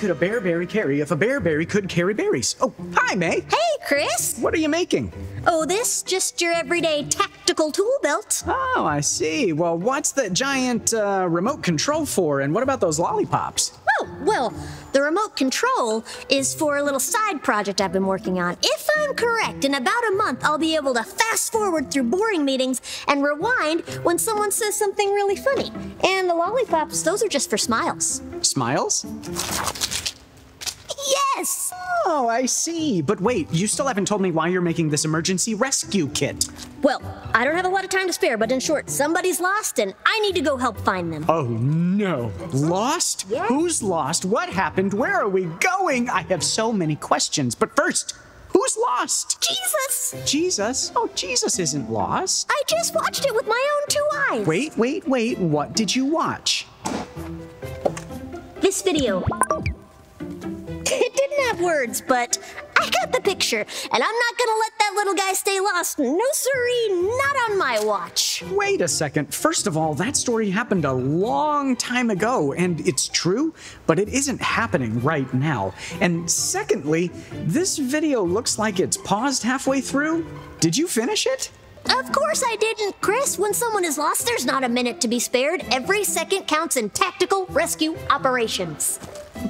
could a bearberry carry if a bearberry could carry berries? Oh, hi, May. Hey, Chris. What are you making? Oh, this just your everyday tactical tool belt. Oh, I see. Well, what's that giant remote control for, and what about those lollipops? Oh, well, the remote control is for a little side project I've been working on. If I'm correct, in about a month, I'll be able to fast forward through boring meetings and rewind when someone says something really funny. And the lollipops, those are just for smiles. Smiles? Yes! Oh, I see. But wait, you still haven't told me why you're making this emergency rescue kit. Well, I don't have a lot of time to spare, but in short, somebody's lost and I need to go help find them. Oh, no. Lost? Yeah. Who's lost? What happened? Where are we going? I have so many questions. But first, who's lost? Jesus! Jesus? Oh, Jesus isn't lost. I just watched it with my own 2 eyes. Wait. What did you watch? This video. It didn't have words, but I got the picture, and I'm not gonna let that little guy stay lost. No siree, not on my watch. Wait a second. First of all, that story happened a long time ago, and it's true, but it isn't happening right now. And secondly, this video looks like it's paused halfway through. Did you finish it? Of course I didn't, Chris. When someone is lost, there's not a minute to be spared. Every second counts in tactical rescue operations.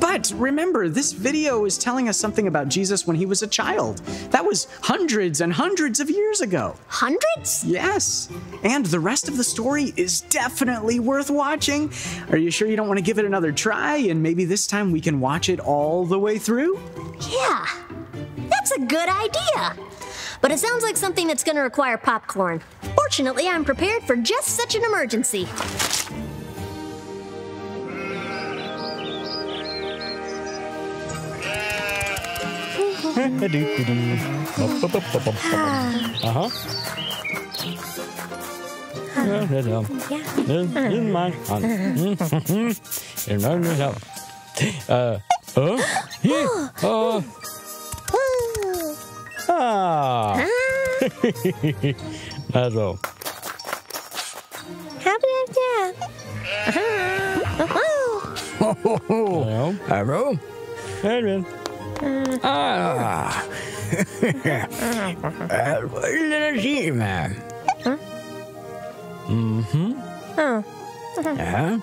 But remember, this video is telling us something about Jesus when he was a child. That was hundreds and hundreds of years ago. Hundreds? Yes. And the rest of the story is definitely worth watching. Are you sure you don't want to give it another try, and maybe this time we can watch it all the way through? Yeah, that's a good idea. But it sounds like something that's going to require popcorn. Fortunately, I'm prepared for just such an emergency. That's all. How did I do? Hello? Hello? Adrian. What did I see, man? Mm-hmm. Yeah?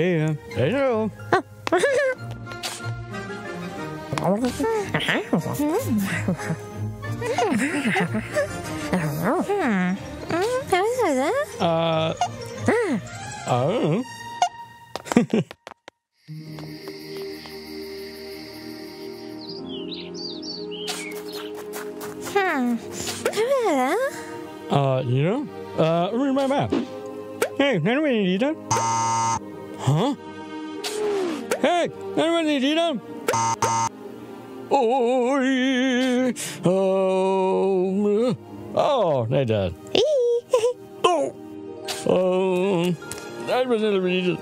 Right. Hey, hello. Read my map. Hey, anybody need them? Huh? Hey, anybody need them? Oh, they did. That was never needed.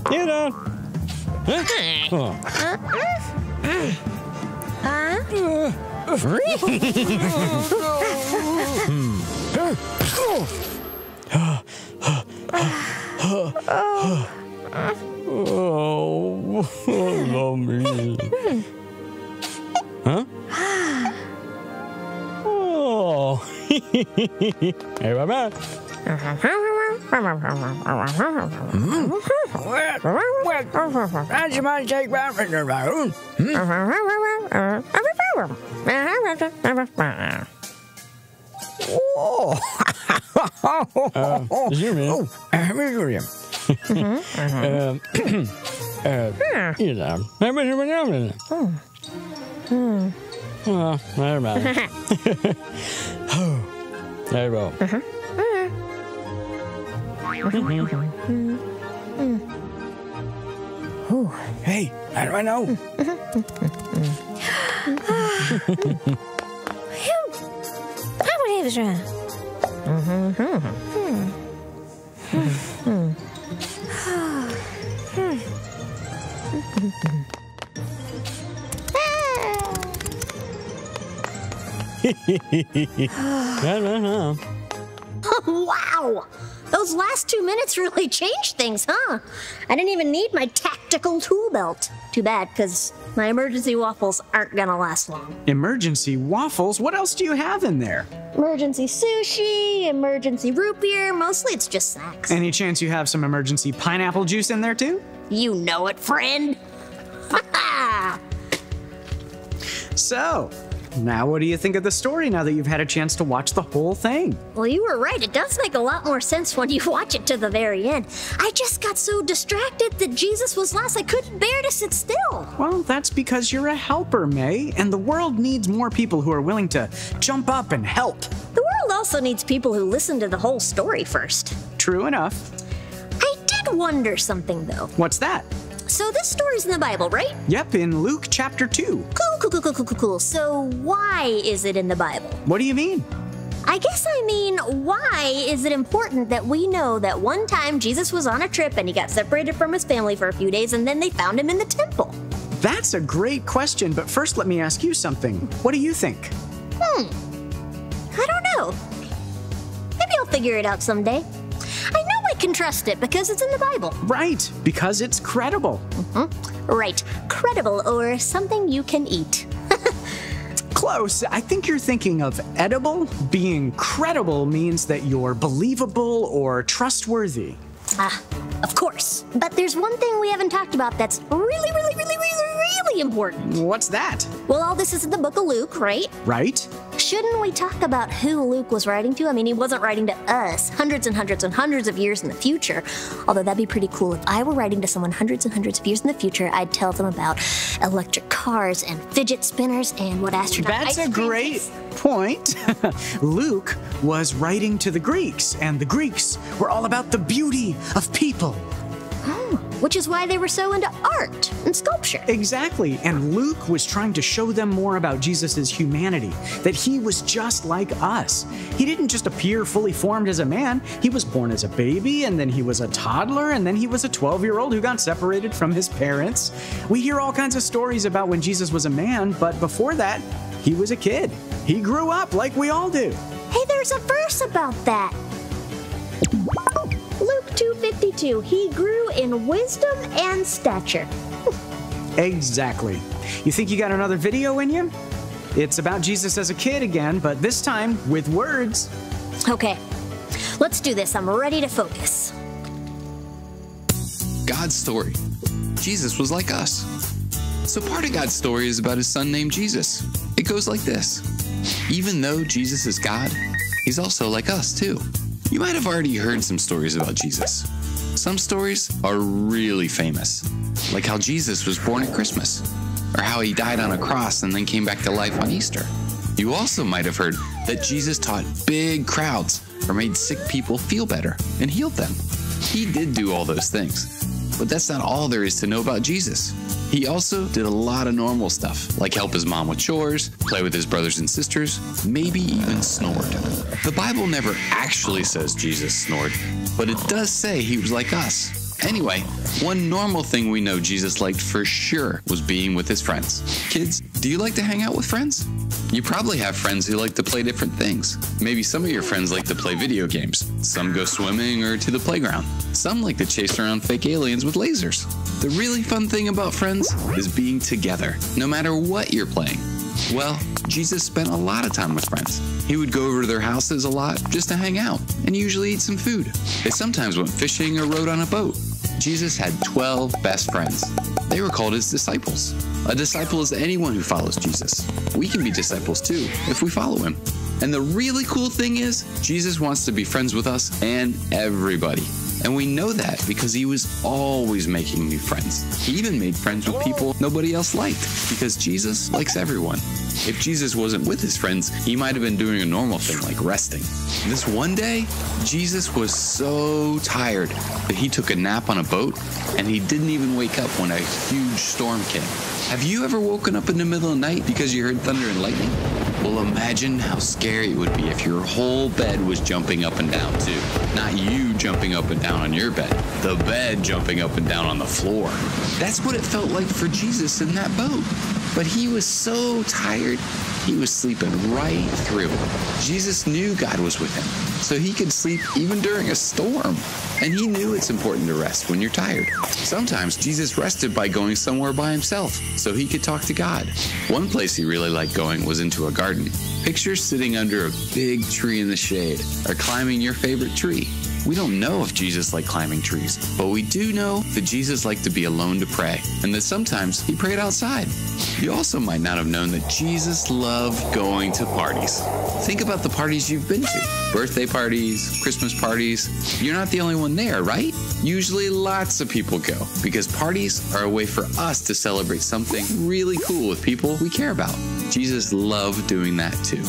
Get on. Oh, lovely. Huh? Oh. Hey, bye-bye. That's my take back in the room. Zoom in. Zoom. You know, never mind. There you go. Hey, how do I know? Wow! Those last 2 minutes really changed things, huh? I didn't even need my tactical tool belt. Too bad, because my emergency waffles aren't gonna last long. Emergency waffles? What else do you have in there? Emergency sushi, emergency root beer, mostly it's just snacks. Any chance you have some emergency pineapple juice in there too? You know it, friend. So, now what do you think of the story now that you've had a chance to watch the whole thing? Well, you were right. It does make a lot more sense when you watch it to the very end. I just got so distracted that Jesus was lost, I couldn't bear to sit still. Well, that's because you're a helper, May, and the world needs more people who are willing to jump up and help. The world also needs people who listen to the whole story first. True enough. I did wonder something, though. What's that? So this story's in the Bible, right? Yep, in Luke chapter 2. Cool. So why is it in the Bible? What do you mean? I guess I mean, why is it important that we know that one time Jesus was on a trip and he got separated from his family for a few days and then they found him in the temple? That's a great question, but first let me ask you something. What do you think? I don't know. Maybe I'll figure it out someday. I know I can trust it because it's in the Bible. Right, because it's credible. Right, credible or something you can eat. Close. I think you're thinking of edible. Being credible means that you're believable or trustworthy. Of course. But there's one thing we haven't talked about that's really important. What's that? Well, all this is in the book of Luke, right? Right? Shouldn't we talk about who Luke was writing to? I mean, he wasn't writing to us hundreds and hundreds of years in the future. Although that'd be pretty cool. If I were writing to someone hundreds and hundreds of years in the future, I'd tell them about electric cars and fidget spinners and what astronaut That's ice a cream great is. point. Luke was writing to the Greeks, and the Greeks were all about the beauty of people. Which is why they were so into art and sculpture. Exactly, and Luke was trying to show them more about Jesus' humanity, that he was just like us. He didn't just appear fully formed as a man, he was born as a baby, and then he was a toddler, and then he was a 12-year-old who got separated from his parents. We hear all kinds of stories about when Jesus was a man, but before that, he was a kid. He grew up like we all do. Hey, there's a verse about that. Luke 2:52, he grew in wisdom and stature. Exactly. You think you got another video in you? It's about Jesus as a kid again, but this time with words. Okay, let's do this. I'm ready to focus. God's story. Jesus was like us. So part of God's story is about his son named Jesus. It goes like this. Even though Jesus is God, he's also like us too. You might have already heard some stories about Jesus. Some stories are really famous, like how Jesus was born at Christmas, or how he died on a cross and then came back to life on Easter. You also might have heard that Jesus taught big crowds or made sick people feel better and healed them. He did do all those things, but that's not all there is to know about Jesus. He also did a lot of normal stuff, like help his mom with chores, play with his brothers and sisters, maybe even snored. The Bible never actually says Jesus snored, but it does say he was like us. Anyway, one normal thing we know Jesus liked for sure was being with his friends. Kids, do you like to hang out with friends? You probably have friends who like to play different things. Maybe some of your friends like to play video games. Some go swimming or to the playground. Some like to chase around fake aliens with lasers. The really fun thing about friends is being together, no matter what you're playing. Well, Jesus spent a lot of time with friends. He would go over to their houses a lot just to hang out and usually eat some food. They sometimes went fishing or rode on a boat. Jesus had 12 best friends. They were called his disciples. A disciple is anyone who follows Jesus. We can be disciples too if we follow him. And the really cool thing is, Jesus wants to be friends with us and everybody. And we know that because he was always making new friends. He even made friends with people nobody else liked because Jesus likes everyone. If Jesus wasn't with his friends, he might have been doing a normal thing like resting. This one day, Jesus was so tired that he took a nap on a boat and he didn't even wake up when a huge storm came. Have you ever woken up in the middle of the night because you heard thunder and lightning? Well, imagine how scary it would be if your whole bed was jumping up and down too. Not you jumping up and down on your bed, the bed jumping up and down on the floor. That's what it felt like for Jesus in that boat. But he was so tired, he was sleeping right through. Jesus knew God was with him, so he could sleep even during a storm. And he knew it's important to rest when you're tired. Sometimes Jesus rested by going somewhere by himself, so he could talk to God. One place he really liked going was into a garden. Picture sitting under a big tree in the shade, or climbing your favorite tree. We don't know if Jesus liked climbing trees, but we do know that Jesus liked to be alone to pray, and that sometimes he prayed outside. You also might not have known that Jesus loved going to parties. Think about the parties you've been to. Birthday parties, Christmas parties. You're not the only one there, right? Usually lots of people go, because parties are a way for us to celebrate something really cool with people we care about. Jesus loved doing that too.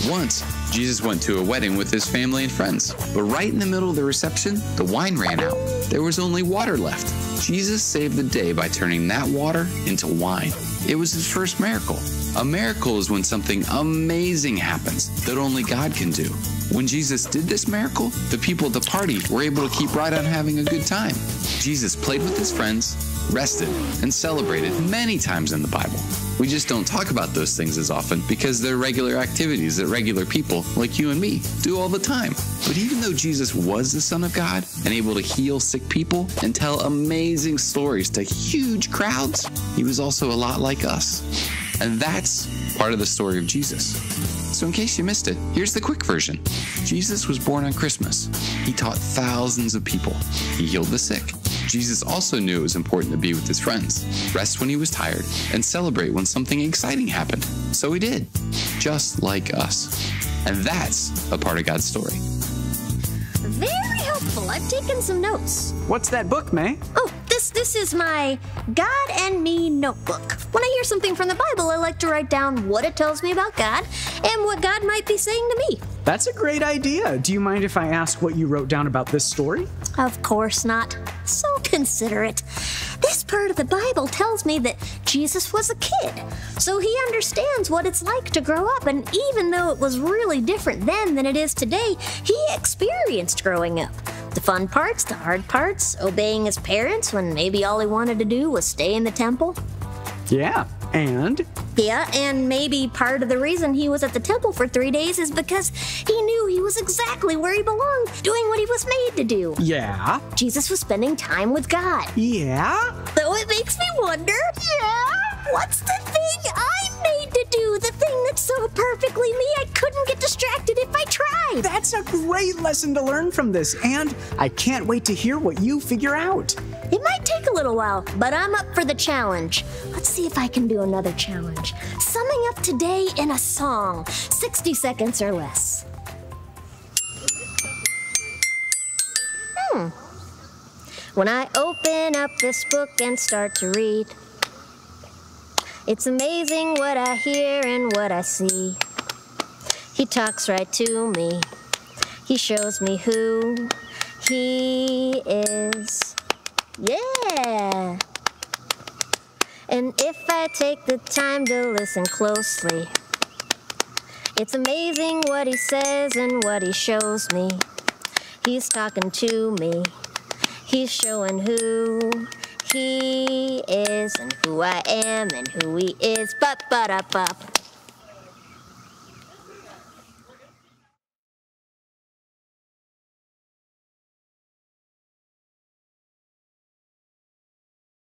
Once, Jesus went to a wedding with his family and friends, but right in the middle of the reception, the wine ran out. There was only water left. Jesus saved the day by turning that water into wine. It was his first miracle. A miracle is when something amazing happens that only God can do. When Jesus did this miracle, the people at the party were able to keep right on having a good time. Jesus played with his friends, rested, and celebrated many times in the Bible. We just don't talk about those things as often because they're regular activities that regular people like you and me do all the time. But even though Jesus was the Son of God and able to heal sick people and tell amazing stories to huge crowds, he was also a lot like us. And that's part of the story of Jesus. So in case you missed it, here's the quick version. Jesus was born on Christmas. He taught thousands of people. He healed the sick. Jesus also knew it was important to be with his friends, rest when he was tired, and celebrate when something exciting happened. So he did, just like us. And that's a part of God's story. Very helpful. I've taken some notes. What's that book, May? Oh, this is my God and Me notebook. When I hear something from the Bible, I like to write down what it tells me about God and what God might be saying to me. That's a great idea. Do you mind if I ask what you wrote down about this story? Of course not. So considerate. This part of the Bible tells me that Jesus was a kid, so he understands what it's like to grow up, and even though it was really different then than it is today, he experienced growing up. The fun parts, the hard parts, obeying his parents when maybe all he wanted to do was stay in the temple. Yeah, and? Yeah, and maybe part of the reason he was at the temple for 3 days is because he knew he was exactly where he belonged, doing what he was made to do. Yeah? Jesus was spending time with God. Yeah? Though it makes me wonder, what's the thing I'm made to do? The thing that's so perfectly me I couldn't get distracted if I tried. That's a great lesson to learn from this, and I can't wait to hear what you figure out. It might take a little while, but I'm up for the challenge. Let's see if I can do another challenge. Summing up today in a song, 60 seconds or less. When I open up this book and start to read, it's amazing what I hear and what I see. He talks right to me. He shows me who he is. Yeah! And if I take the time to listen closely, it's amazing what he says and what he shows me. He's talking to me. He's showing who he is and who I am and who he is. Ba-ba-da-bop.